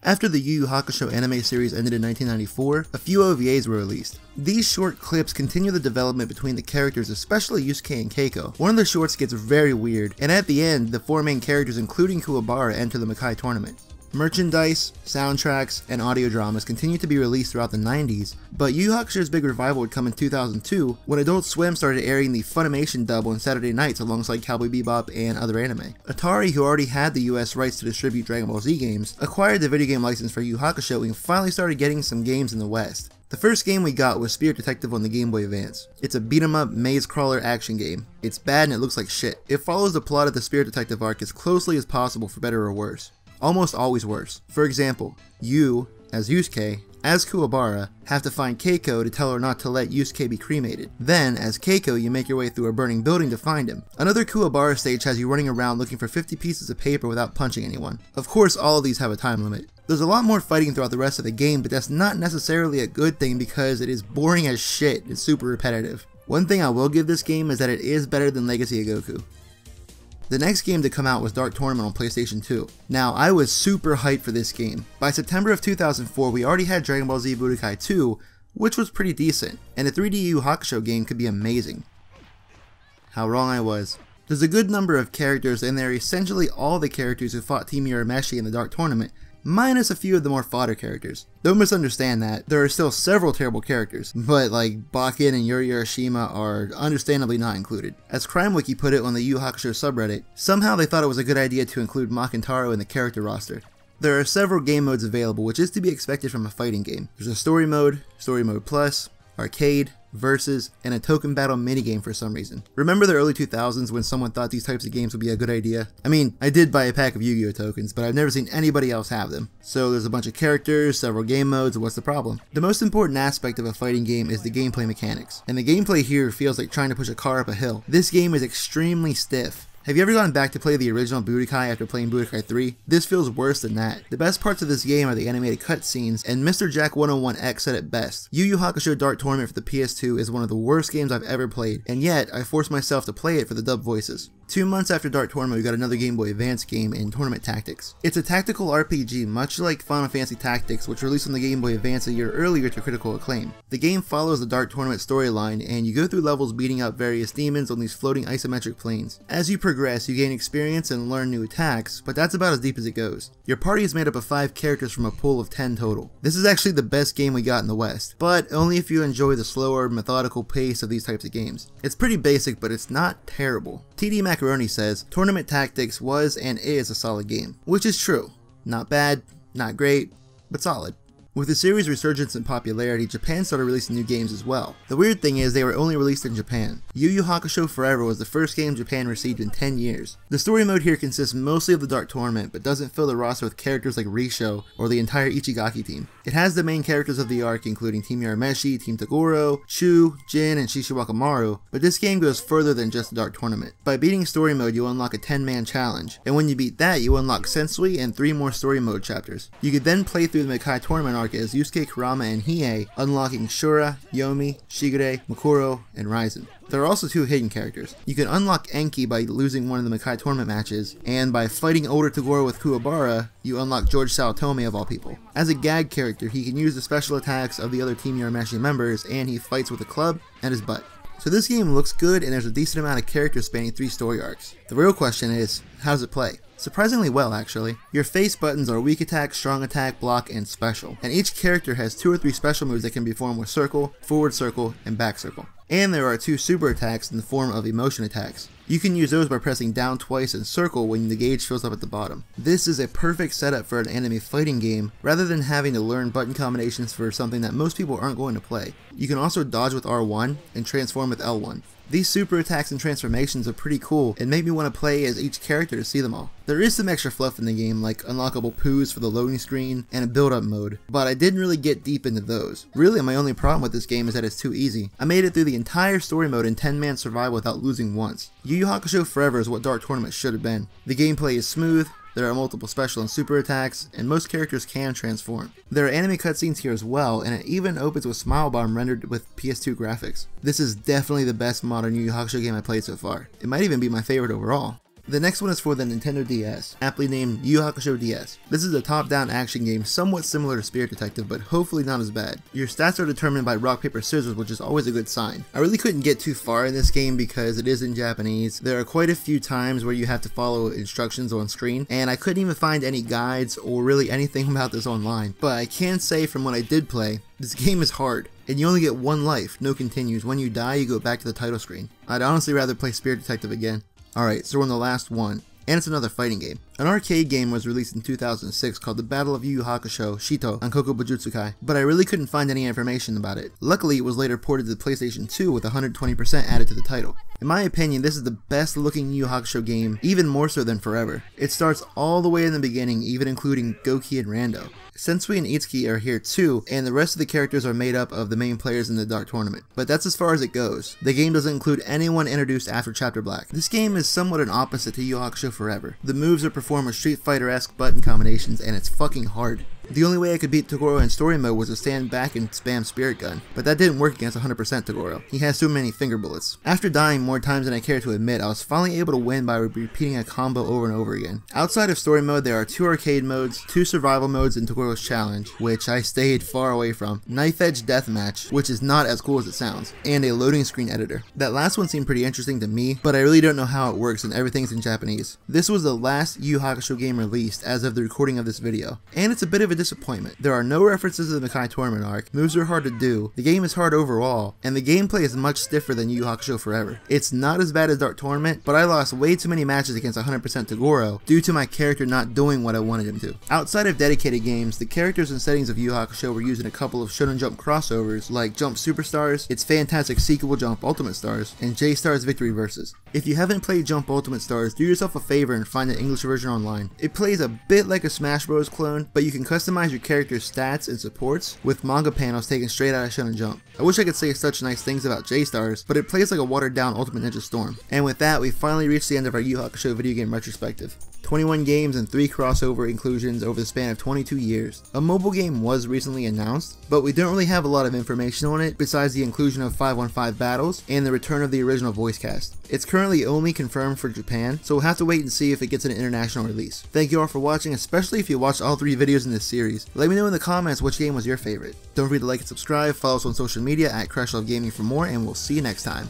After the Yu Hakusho anime series ended in 1994, a few OVAs were released. These short clips continue the development between the characters, especially Yusuke and Keiko. One of the shorts gets very weird, and at the end, the four main characters including Kuwabara enter the Makai tournament. Merchandise, soundtracks, and audio dramas continued to be released throughout the 90s, but Yu Yu Hakusho's big revival would come in 2002 when Adult Swim started airing the Funimation dub on Saturday nights alongside Cowboy Bebop and other anime. Atari, who already had the US rights to distribute Dragon Ball Z games, acquired the video game license for Yu Yu Hakusho and finally started getting some games in the West. The first game we got was Spirit Detective on the Game Boy Advance. It's a beat-em-up maze crawler action game. It's bad and it looks like shit. It follows the plot of the Spirit Detective arc as closely as possible for better or worse. Almost always worse. For example, you, as Yusuke, as Kuwabara, have to find Keiko to tell her not to let Yusuke be cremated. Then, as Keiko, you make your way through a burning building to find him. Another Kuwabara stage has you running around looking for 50 pieces of paper without punching anyone. Of course, all of these have a time limit. There's a lot more fighting throughout the rest of the game, but that's not necessarily a good thing because it is boring as shit. It's super repetitive. One thing I will give this game is that it is better than Legacy of Goku. The next game to come out was Dark Tournament on PlayStation 2. Now, I was super hyped for this game. By September of 2004, we already had Dragon Ball Z Budokai 2, which was pretty decent, and a 3D Yu Yu Hakusho game could be amazing. How wrong I was. There's a good number of characters, and they're essentially all the characters who fought Team Urameshi in the Dark Tournament, minus a few of the more fodder characters. Don't misunderstand that, there are still several terrible characters, but like Bakken and Yuri Urashima are understandably not included. As CrimeWiki put it on the Yu Yu Hakusho subreddit, somehow they thought it was a good idea to include Makintaro in the character roster. There are several game modes available, which is to be expected from a fighting game. There's a Story Mode Plus, Arcade, Versus, and a token battle minigame for some reason. Remember the early 2000s when someone thought these types of games would be a good idea? I mean, I did buy a pack of Yu-Gi-Oh tokens, but I've never seen anybody else have them. So there's a bunch of characters, several game modes, what's the problem? The most important aspect of a fighting game is the gameplay mechanics, and the gameplay here feels like trying to push a car up a hill. This game is extremely stiff. Have you ever gone back to play the original Budokai after playing Budokai 3? This feels worse than that. The best parts of this game are the animated cutscenes, and Mr. Jack 101X said it best. Yu Yu Hakusho Dark Tournament for the PS2 is one of the worst games I've ever played, and yet I forced myself to play it for the dub voices. 2 months after Dark Tournament, we got another Game Boy Advance game in Tournament Tactics. It's a tactical RPG much like Final Fantasy Tactics, which released on the Game Boy Advance a year earlier to critical acclaim. The game follows the Dark Tournament storyline, and you go through levels beating up various demons on these floating isometric planes. As you progress, you gain experience and learn new attacks, but that's about as deep as it goes. Your party is made up of 5 characters from a pool of 10 total. This is actually the best game we got in the West, but only if you enjoy the slower, methodical pace of these types of games. It's pretty basic, but it's not terrible. TD Macaroni says, Tournament Tactics was and is a solid game, which is true. Not bad, not great, but solid. With the series' resurgence in popularity, Japan started releasing new games as well. The weird thing is they were only released in Japan. Yu Yu Hakusho Forever was the first game Japan received in 10 years. The story mode here consists mostly of the Dark Tournament, but doesn't fill the roster with characters like Risho or the entire Ichigaki team. It has the main characters of the arc including Team Urameshi, Team Toguro, Chu, Jin, and Shishiwakamaru, but this game goes further than just the Dark Tournament. By beating story mode, you unlock a 10-man challenge, and when you beat that, you unlock Sensui and 3 more story mode chapters. You could then play through the Makai tournament arc as Yusuke, Kurama, and Hiei, unlocking Shura, Yomi, Shigure, Mukuro, and Raizen. There are also 2 hidden characters. You can unlock Enki by losing one of the Makai tournament matches, and by fighting older Toguro with Kuwabara, you unlock George Saotome of all people. As a gag character, he can use the special attacks of the other Team Urameshi members, and he fights with a club and his butt. So this game looks good, and there's a decent amount of characters spanning 3 story arcs. The real question is, how does it play? Surprisingly well, actually. Your face buttons are weak attack, strong attack, block, and special. And each character has 2 or 3 special moves that can be formed with circle, forward circle, and back circle. And there are 2 super attacks in the form of emotion attacks. You can use those by pressing down twice and circle when the gauge fills up at the bottom. This is a perfect setup for an anime fighting game, rather than having to learn button combinations for something that most people aren't going to play. You can also dodge with R1 and transform with L1. These super attacks and transformations are pretty cool and make me want to play as each character to see them all. There is some extra fluff in the game, like unlockable poos for the loading screen and a build-up mode, but I didn't really get deep into those. Really, my only problem with this game is that it's too easy. I made it through the entire story mode in 10-man survival without losing once. Yu Yu Hakusho Forever is what Dark Tournament should have been. The gameplay is smooth, there are multiple special and super attacks, and most characters can transform. There are anime cutscenes here as well, and it even opens with Smile Bomb rendered with PS2 graphics. This is definitely the best modern Yu Yu Hakusho game I played so far. It might even be my favorite overall. The next one is for the Nintendo DS, aptly named Yu Hakusho DS. This is a top-down action game somewhat similar to Spirit Detective, but hopefully not as bad. Your stats are determined by rock, paper, scissors, which is always a good sign. I really couldn't get too far in this game because it is in Japanese. There are quite a few times where you have to follow instructions on screen, and I couldn't even find any guides or really anything about this online. But I can say from what I did play, this game is hard, and you only get one life, no continues. When you die, you go back to the title screen. I'd honestly rather play Spirit Detective again. Alright, so we're on the last one, and it's another fighting game. An arcade game was released in 2006 called The Battle of Yu Hakusho Shito on Koko Bujutsukai, but I really couldn't find any information about it. Luckily, it was later ported to the PlayStation 2 with 120% added to the title. In my opinion, this is the best looking Yu Hakusho game, even more so than Forever. It starts all the way in the beginning, even including Goki and Rando. Sensui and Itsuki are here too, and the rest of the characters are made up of the main players in the Dark Tournament. But that's as far as it goes. The game doesn't include anyone introduced after Chapter Black. This game is somewhat an opposite to Yu Hakusho Forever. The moves are performed with Street Fighter-esque button combinations, and it's fucking hard. The only way I could beat Toguro in story mode was to stand back and spam Spirit Gun, but that didn't work against 100% Toguro. He has too many finger bullets. After dying more times than I care to admit, I was finally able to win by repeating a combo over and over again. Outside of story mode, there are 2 arcade modes, 2 survival modes in Toguro's Challenge, which I stayed far away from, Knife Edge Deathmatch, which is not as cool as it sounds, and a loading screen editor. That last one seemed pretty interesting to me, but I really don't know how it works and everything's in Japanese. This was the last Yu Hakusho game released as of the recording of this video, and it's a bit of a disappointment. There are no references to the Makai Tournament arc, moves are hard to do, the game is hard overall, and the gameplay is much stiffer than Yu Hakusho Forever. It's not as bad as Dark Tournament, but I lost way too many matches against 100% Toguro due to my character not doing what I wanted him to. Outside of dedicated games, the characters and settings of Yu Hakusho were used in a couple of Shonen Jump crossovers like Jump Superstars, its fantastic sequel Jump Ultimate Stars, and J-Stars Victory Versus. If you haven't played Jump Ultimate Stars, do yourself a favor and find the English version online. It plays a bit like a Smash Bros clone, but you can customize your character's stats and supports with manga panels taken straight out of Shonen Jump. I wish I could say such nice things about J-Stars, but it plays like a watered down Ultimate Ninja Storm. And with that, we finally reached the end of our Yu Hakusho video game retrospective. 21 games and 3 crossover inclusions over the span of 22 years. A mobile game was recently announced, but we don't really have a lot of information on it besides the inclusion of 5-on-5 battles and the return of the original voice cast. It's currently only confirmed for Japan, so we'll have to wait and see if it gets an international release. Thank you all for watching, especially if you watched all 3 videos in this series. Let me know in the comments which game was your favorite. Don't forget to like and subscribe, follow us on social media at CrashLove Gaming for more, and we'll see you next time.